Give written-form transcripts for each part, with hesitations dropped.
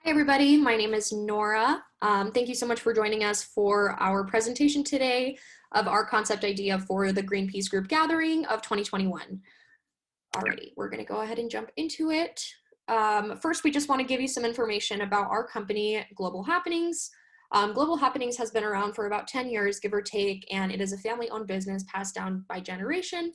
Hey everybody, my name is Nora. Thank you so much for joining us for our presentation today of our concept idea for the Greenpeace group gathering of 2021. Alrighty, we're gonna go ahead and jump into it. First, we just wanna give you some information about our company, Global Happenings. Global Happenings has been around for about 10 years, give or take, and it is a family-owned business passed down by generation.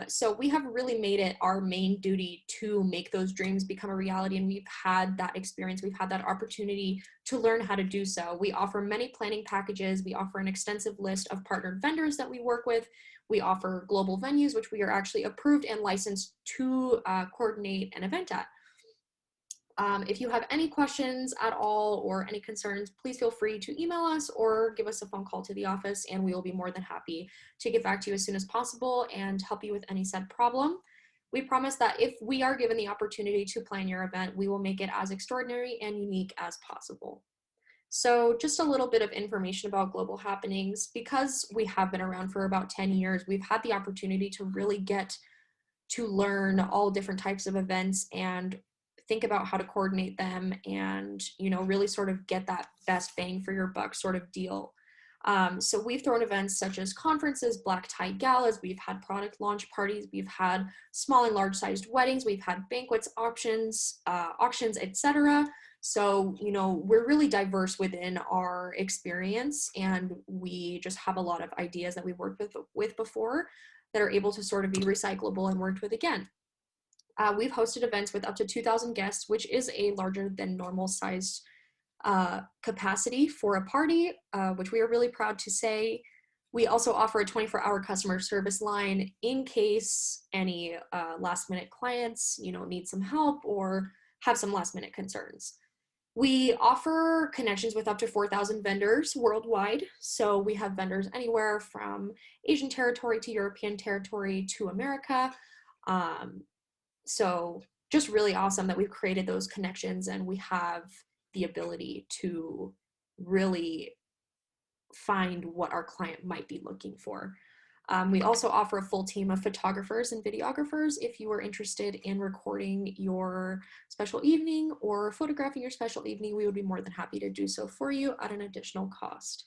So we have really made it our main duty to make those dreams become a reality, and we've had that experience, we've had that opportunity to learn how to do so. We offer many planning packages, we offer an extensive list of partnered vendors that we work with, we offer global venues, which we are actually approved and licensed to coordinate an event at. If you have any questions at all or any concerns, please feel free to email us or give us a phone call to the office, and we will be more than happy to get back to you as soon as possible and help you with any said problem. We promise that if we are given the opportunity to plan your event, we will make it as extraordinary and unique as possible. So just a little bit of information about Global Happenings. Because we have been around for about 10 years, we've had the opportunity to really get to learn all different types of events and think about how to coordinate them and, really sort of get that best bang for your buck sort of deal. So we've thrown events such as conferences, black tie galas, we've had product launch parties, we've had small and large sized weddings, we've had banquets, auctions, etc. So, we're really diverse within our experience, and we just have a lot of ideas that we've worked with before that are able to sort of be recyclable and worked with again. We've hosted events with up to 2,000 guests, which is a larger than normal sized capacity for a party, which we are really proud to say. We also offer a 24-hour customer service line in case any last minute clients, need some help or have some last minute concerns. We offer connections with up to 4,000 vendors worldwide. So we have vendors anywhere from Asian territory to European territory to America. So just really awesome that we've created those connections and we have the ability to really find what our client might be looking for. We also offer a full team of photographers and videographers if you are interested in recording your special evening or photographing your special evening. We would be more than happy to do so for you at an additional cost.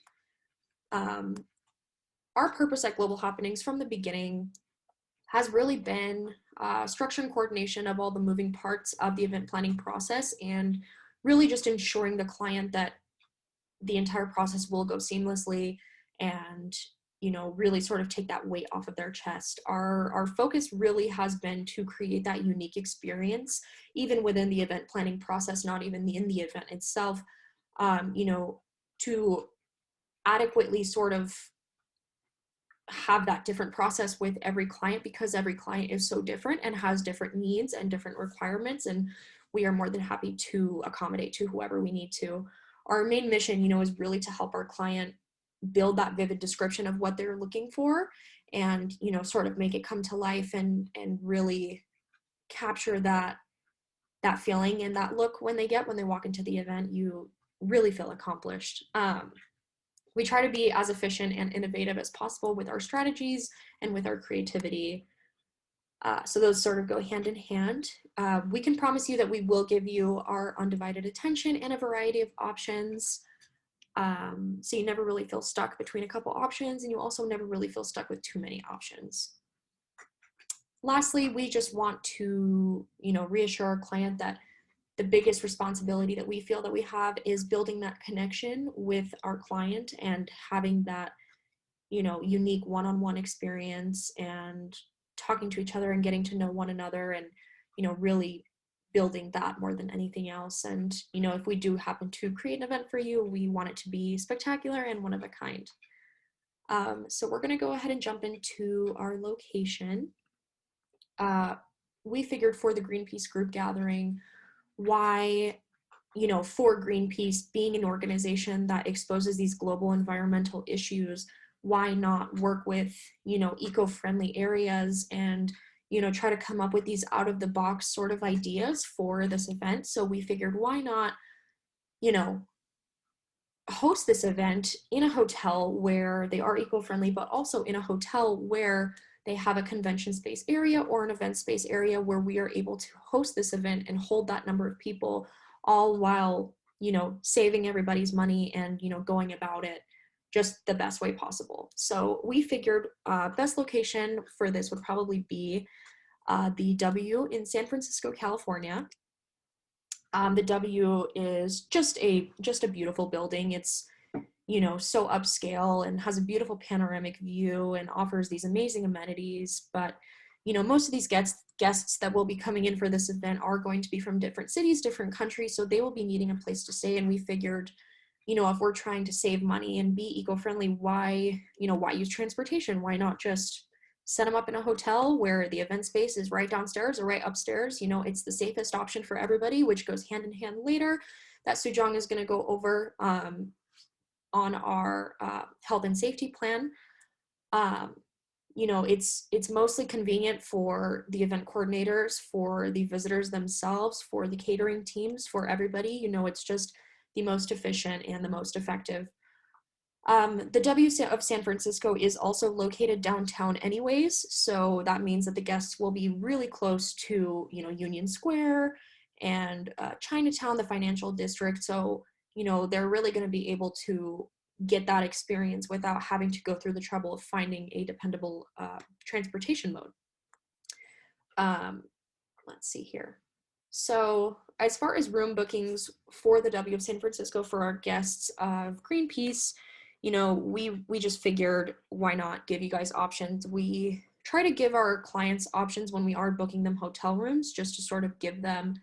Our purpose at Global Happenings from the beginning has really been structure and coordination of all the moving parts of the event planning process, and really just ensuring the client that the entire process will go seamlessly and really sort of take that weight off of their chest. Our focus really has been to create that unique experience, even within the event planning process, not even in the event itself, to adequately sort of have that different process with every client, because every client is so different and has different needs and different requirements, and we are more than happy to accommodate to whoever we need to. Our main mission, is really to help our client build that vivid description of what they're looking for and, sort of make it come to life and really capture that feeling and that look when they walk into the event. You really feel accomplished. We try to be as efficient and innovative as possible with our strategies and with our creativity. So those sort of go hand in hand. We can promise you that we will give you our undivided attention and a variety of options. So you never really feel stuck between a couple options, and you also never really feel stuck with too many options. Lastly, we just want to, reassure our client that the biggest responsibility that we feel that we have is building that connection with our client and having that, unique one-on-one experience and talking to each other and getting to know one another and, really building that more than anything else. And, if we do happen to create an event for you, we want it to be spectacular and one of a kind. So we're going to go ahead and jump into our location. We figured for the Greenpeace group gathering, why, for Greenpeace being an organization that exposes these global environmental issues, why not work with, eco-friendly areas and, try to come up with these out of the box sort of ideas for this event. So we figured, why not, host this event in a hotel where they are eco-friendly, but also in a hotel where they have a convention space area or an event space area where we are able to host this event and hold that number of people, all while, you know, saving everybody's money and, you know, going about it just the best way possible. So we figured best location for this would probably be the W in San Francisco, California. The W is just a beautiful building. It's, you know, so upscale and has a beautiful panoramic view and offers these amazing amenities. But, you know, most of these guests that will be coming in for this event are going to be from different cities, different countries, so they will be needing a place to stay. And we figured, you know, if we're trying to save money and be eco-friendly, why use transportation? Why not just set them up in a hotel where the event space is right downstairs or right upstairs? You know, it's the safest option for everybody, which goes hand in hand later that Sujong is going to go over on our health and safety plan. You know, it's mostly convenient for the event coordinators, for the visitors themselves, for the catering teams, for everybody. You know, it's just the most efficient and the most effective. The W of San Francisco is also located downtown anyways, so that means that the guests will be really close to, you know, Union Square and Chinatown, the financial district. So, you know, they're really going to be able to get that experience without having to go through the trouble of finding a dependable transportation mode. Let's see here. So as far as room bookings for the W of San Francisco for our guests of Greenpeace, you know, we just figured, why not give you guys options? We try to give our clients options when we are booking them hotel rooms, just to sort of give them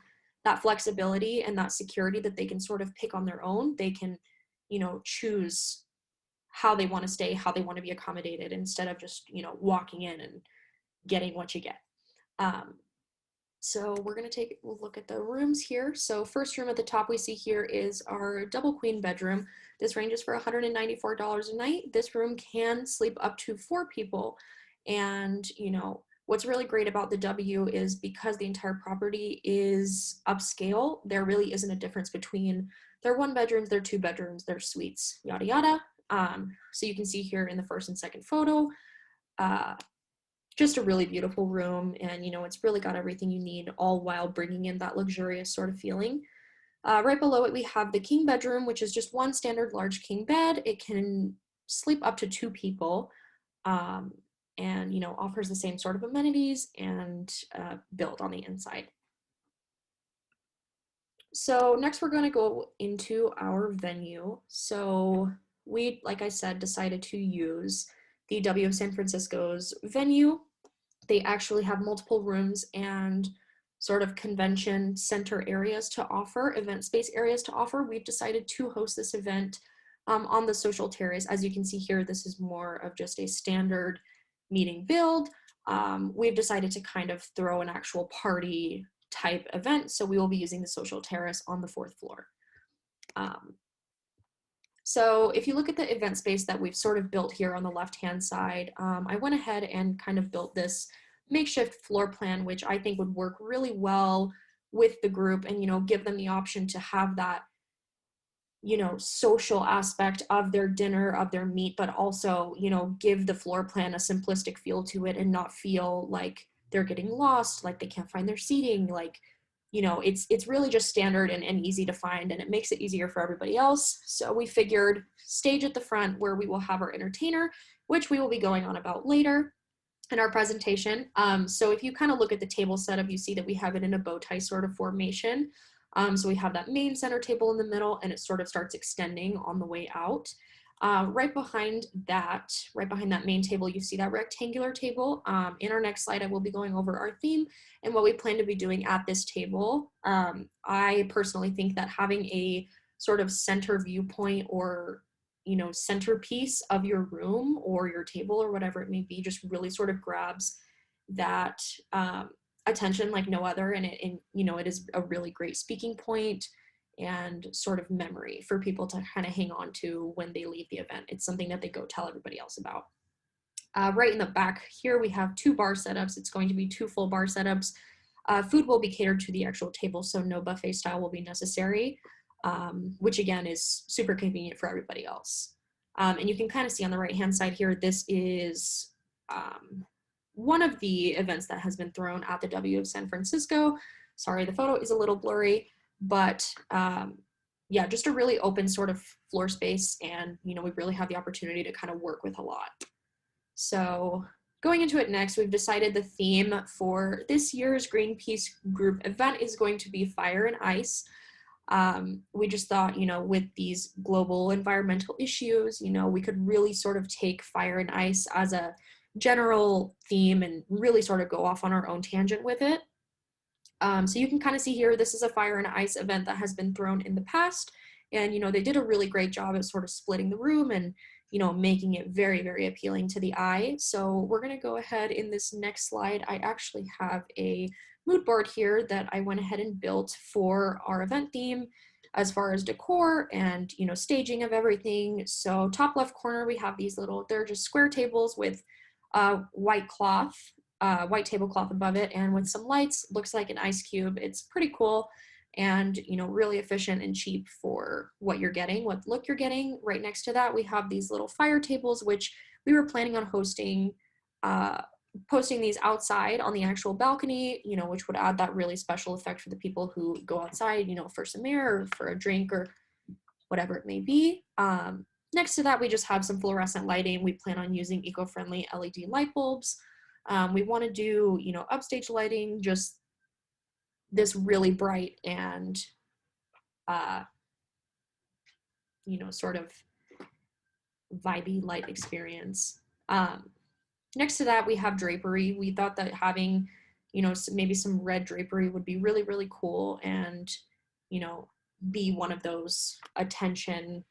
that flexibility and that security that they can sort of pick on their own. They can, you know, choose how they want to stay, how they want to be accommodated, instead of just, you know, walking in and getting what you get. So we're going to take a look at the rooms here. So first room at the top we see here is our double queen bedroom. This ranges for $194 a night. This room can sleep up to 4 people. And, you know, what's really great about the W is because the entire property is upscale, there really isn't a difference between their 1 bedrooms, their 2 bedrooms, their suites, yada, yada. So you can see here in the first and second photo, just a really beautiful room, and, you know, it's really got everything you need, all while bringing in that luxurious sort of feeling. Right below it, we have the king bedroom, which is just 1 standard large king bed. It can sleep up to 2 people, and, you know, offers the same sort of amenities and build on the inside. So next we're going to go into our venue. So we, like I said, decided to use the W of San Francisco's venue. They actually have multiple rooms and sort of convention center areas to offer, event space areas to offer. We've decided to host this event on the social terrace. As you can see here, this is more of just a standard meeting build. We've decided to kind of throw an actual party type event, so we will be using the social terrace on the 4th floor. So if you look at the event space that we've sort of built here on the left-hand side, I went ahead and kind of built this makeshift floor plan, which I think would work really well with the group and, you know, give them the option to have that, you know, social aspect of their dinner, of their meet, but also, you know, give the floor plan a simplistic feel to it and not feel like they're getting lost, like they can't find their seating, like, you know, it's really just standard and easy to find, and it makes it easier for everybody else. So we figured stage at the front where we will have our entertainer, which we will be going on about later in our presentation. So if you kind of look at the table setup, you see that we have it in a bow tie sort of formation. So we have that main center table in the middle, and it sort of starts extending on the way out. Right behind that main table, you see that rectangular table. In our next slide, I will be going over our theme and what we plan to be doing at this table. I personally think that having a sort of center viewpoint, or, you know, centerpiece of your room or your table or whatever it may be, just really sort of grabs that attention like no other. And you know, it is a really great speaking point and sort of memory for people to kind of hang on to when they leave the event. It's something that they go tell everybody else about. Right in the back here, we have 2 bar setups. It's going to be 2 full bar setups. Food will be catered to the actual table, so no buffet style will be necessary, which again is super convenient for everybody else. And you can kind of see on the right-hand side here, this is one of the events that has been thrown at the W of San Francisco. Sorry, the photo is a little blurry. but yeah, just a really open sort of floor space, and we really have the opportunity to kind of work with a lot. So going into it next, we've decided the theme for this year's Greenpeace group event is going to be fire and ice. We just thought, with these global environmental issues, we could really sort of take fire and ice as a general theme and really sort of go off on our own tangent with it. So you can kind of see here, this is a fire and ice event that has been thrown in the past. And, they did a really great job at sort of splitting the room and, making it very, very appealing to the eye. So we're going to go ahead in this next slide. I actually have a mood board here that I went ahead and built for our event theme as far as decor and, staging of everything. So top left corner, we have these they're just square tables with white cloth, white tablecloth above it, and with some lights. Looks like an ice cube. It's pretty cool and really efficient and cheap for what you're getting, what look you're getting. Right next to that, we have these little fire tables, which we were planning on posting these outside on the actual balcony, which would add that really special effect for the people who go outside, for some air or for a drink or whatever it may be. Next to that, we just have some fluorescent lighting. We plan on using eco-friendly LED light bulbs. We want to do, upstage lighting, just this really bright and, sort of vibey light experience. Next to that, we have drapery. We thought that having, maybe some red drapery would be really, really cool and, be one of those attention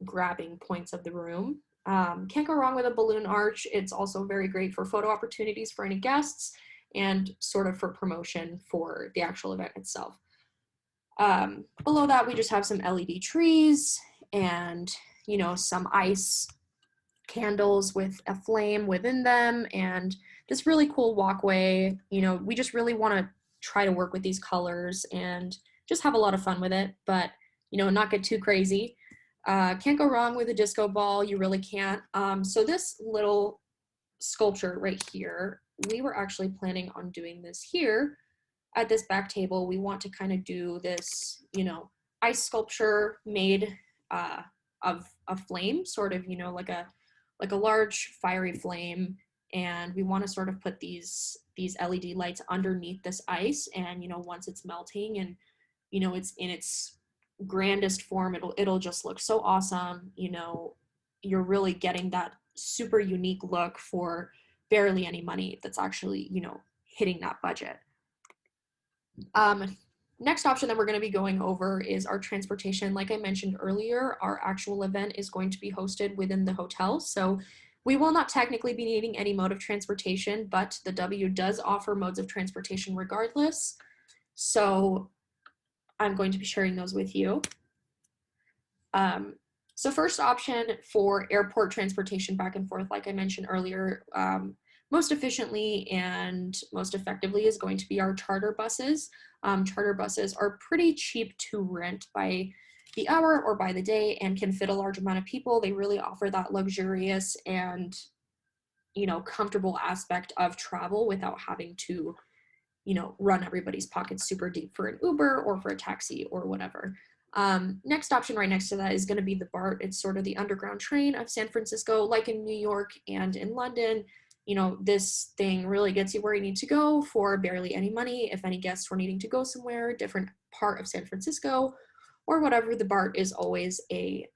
grabbing points of the room. Can't go wrong with a balloon arch. It's also very great for photo opportunities for any guests and sort of for promotion for the actual event itself. Below that, we just have some LED trees and, some ice candles with a flame within them and this really cool walkway. We just really want to try to work with these colors and just have a lot of fun with it, but, not get too crazy. Can't go wrong with a disco ball. You really can't. So this little sculpture right here, we were actually planning on doing this here at this back table. We want to kind of do this, ice sculpture made of a flame, sort of, like a large fiery flame. And we want to sort of put these LED lights underneath this ice. And, once it's melting and, it's in its grandest form, it'll just look so awesome. You're really getting that super unique look for barely any money that's actually, hitting that budget. Next option that we're going to be going over is our transportation. Like I mentioned earlier, our actual event is going to be hosted within the hotel. So we will not technically be needing any mode of transportation, but the W does offer modes of transportation regardless. So I'm going to be sharing those with you. So first option for airport transportation back and forth, like I mentioned earlier, most efficiently and most effectively is going to be our charter buses. Charter buses are pretty cheap to rent by the hour or by the day and can fit a large amount of people. They really offer that luxurious and, comfortable aspect of travel without having to, run everybody's pockets super deep for an Uber or for a taxi or whatever. Next option right next to that is going to be the BART. It's sort of the underground train of San Francisco, like in New York and in London. This thing really gets you where you need to go for barely any money. If any guests were needing to go somewhere, different part of San Francisco or whatever, the BART is always a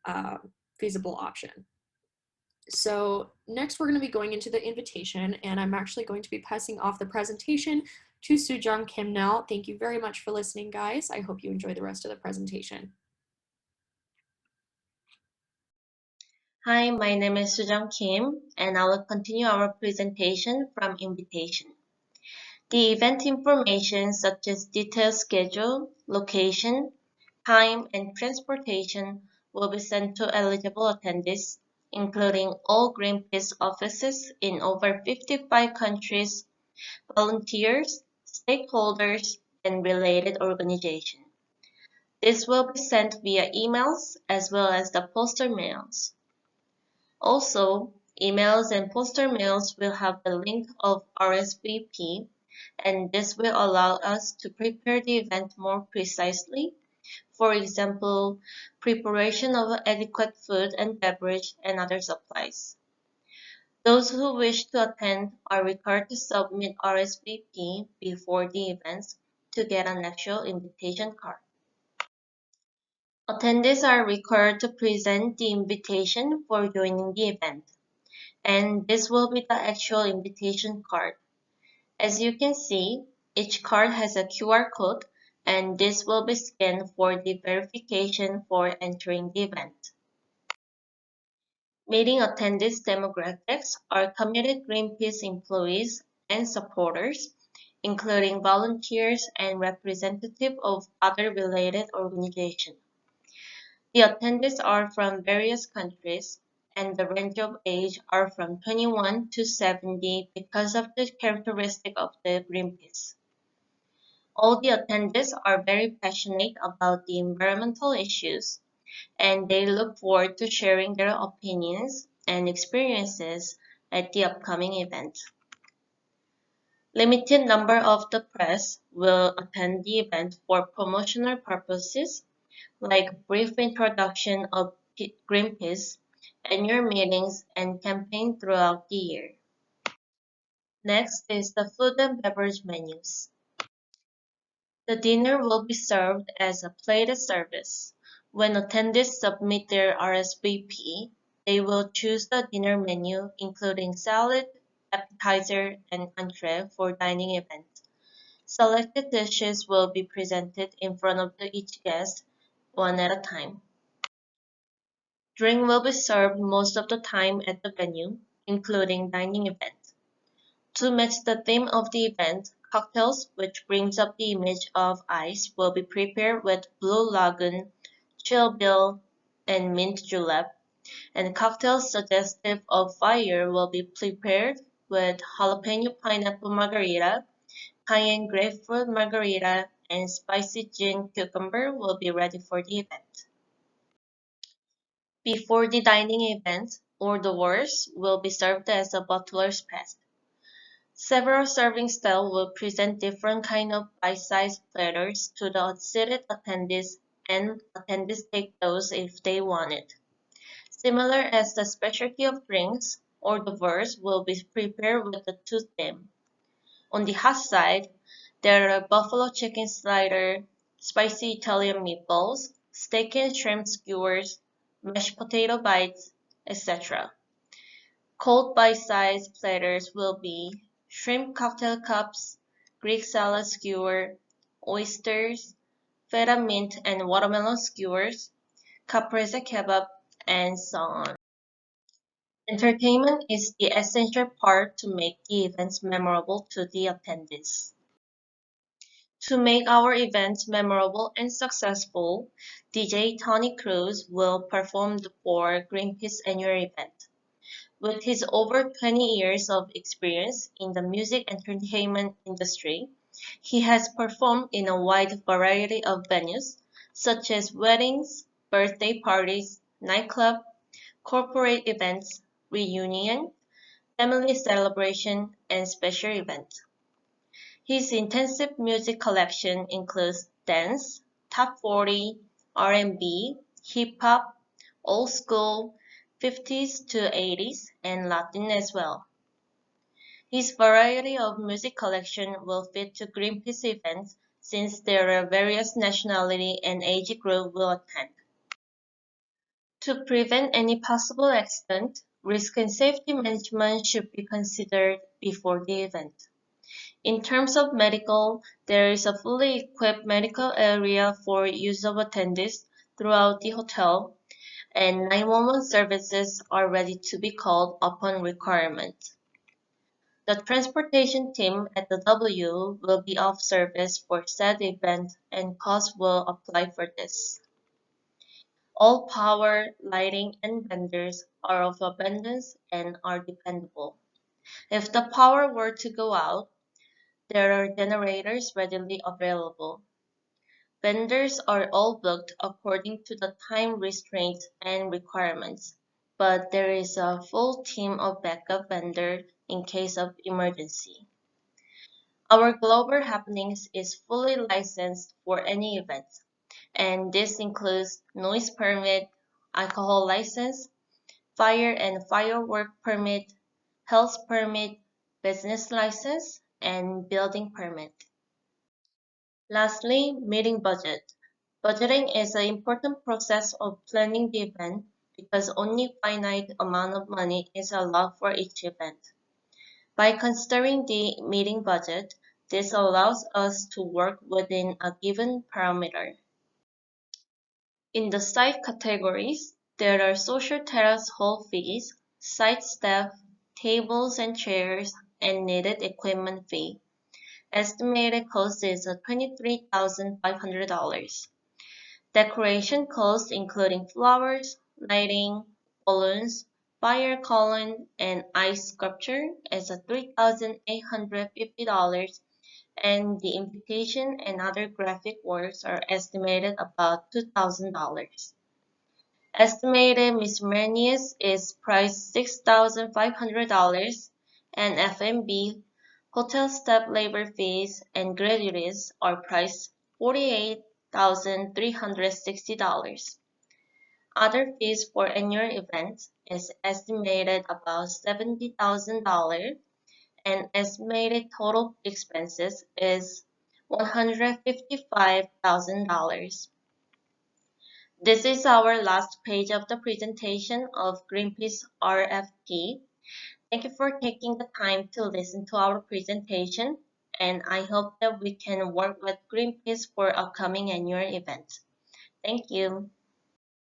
feasible option. So next we're going to be going into the invitation, and I'm actually going to be passing off the presentation to Sujung Kim now. Thank you very much for listening, guys. I hope you enjoy the rest of the presentation. Hi, my name is Sujung Kim, and I will continue our presentation from invitation. The event information such as detailed schedule, location, time, and transportation will be sent to eligible attendees, including all Greenpeace offices in over 55 countries, volunteers, stakeholders, and related organizations. This will be sent via emails as well as the poster mails. Also, emails and poster mails will have the link of RSVP, and this will allow us to prepare the event more precisely For example, preparation of adequate food and beverage and other supplies. Those who wish to attend are required to submit RSVP before the events to get an actual invitation card. Attendees are required to present the invitation for joining the event, and this will be the actual invitation card. As you can see, each card has a QR code, and this will be scanned for the verification for entering the event. Meeting attendees demographics are committed Greenpeace employees and supporters, including volunteers and representatives of other related organizations. The attendees are from various countries, and the range of age are from 21 to 70 because of the characteristic of the Greenpeace. All the attendees are very passionate about the environmental issues, and they look forward to sharing their opinions and experiences at the upcoming event. Limited number of the press will attend the event for promotional purposes, like brief introduction of Greenpeace, annual meetings, and campaign throughout the year. Next is the food and beverage menus. The dinner will be served as a plated service. When attendees submit their RSVP, they will choose the dinner menu, including salad, appetizer, and entree for dining event. Selected dishes will be presented in front of each guest, one at a time. Drink will be served most of the time at the venue, including dining event. To match the theme of the event, cocktails, which brings up the image of ice, will be prepared with Blue Lagoon, Chill Bill, and Mint Julep, and cocktails suggestive of fire will be prepared with Jalapeno Pineapple Margarita, Cayenne Grapefruit Margarita, and Spicy Gin Cucumber will be ready for the event. Before the dining event, hors d'oeuvres will be served as a butler's pass. Several serving styles will present different kinds of bite-sized platters to the seated attendees, and attendees take those if they want it. Similar as the specialty of drinks, hors d'oeuvres will be prepared with the two themes. On the hot side, there are buffalo chicken slider, spicy Italian meatballs, steak and shrimp skewers, mashed potato bites, etc. Cold bite-sized platters will be shrimp cocktail cups, Greek salad skewer, oysters, feta mint and watermelon skewers, caprese kebab, and so on. Entertainment is the essential part to make the events memorable to the attendees. To make our events memorable and successful, DJ Tony Cruz will perform for Greenpeace annual event. With his over 20 years of experience in the music entertainment industry, he has performed in a wide variety of venues, such as weddings, birthday parties, nightclub, corporate events, reunion, family celebration, and special events. His intensive music collection includes dance, top 40, R&B, hip-hop, old school, 50s to 80s, and Latin as well. His variety of music collection will fit to Greenpeace events since there are various nationality and age group will attend. To prevent any possible accident, risk and safety management should be considered before the event. In terms of medical, there is a fully equipped medical area for use of attendees throughout the hotel, and 911 services are ready to be called upon requirement. The transportation team at the W will be off service for said event, and costs will apply for this. All power, lighting, and vendors are of abundance and are dependable. If the power were to go out, there are generators readily available. Vendors are all booked according to the time restraints and requirements, but there is a full team of backup vendors in case of emergency. Our global happenings is fully licensed for any event, and this includes noise permit, alcohol license, fire and firework permit, health permit, business license, and building permit. Lastly, meeting budget. Budgeting is an important process of planning the event because only finite amount of money is allowed for each event. By considering the meeting budget, this allows us to work within a given parameter. In the site categories, there are social terrace hall fees, site staff, tables and chairs, and needed equipment fee. Estimated cost is $23,500. Decoration costs including flowers, lighting, balloons, fire column, and ice sculpture is $3,850, and the invitation and other graphic works are estimated about $2,000. Estimated miscellaneous is priced $6,500, and F&B, hotel staff labor fees, and gratuities are priced $48,360. Other fees for annual events is estimated about $70,000, and estimated total expenses is $155,000. This is our last page of the presentation of Greenpeace RFP. Thank you for taking the time to listen to our presentation, and I hope that we can work with Greenpeace for upcoming annual events. Thank you.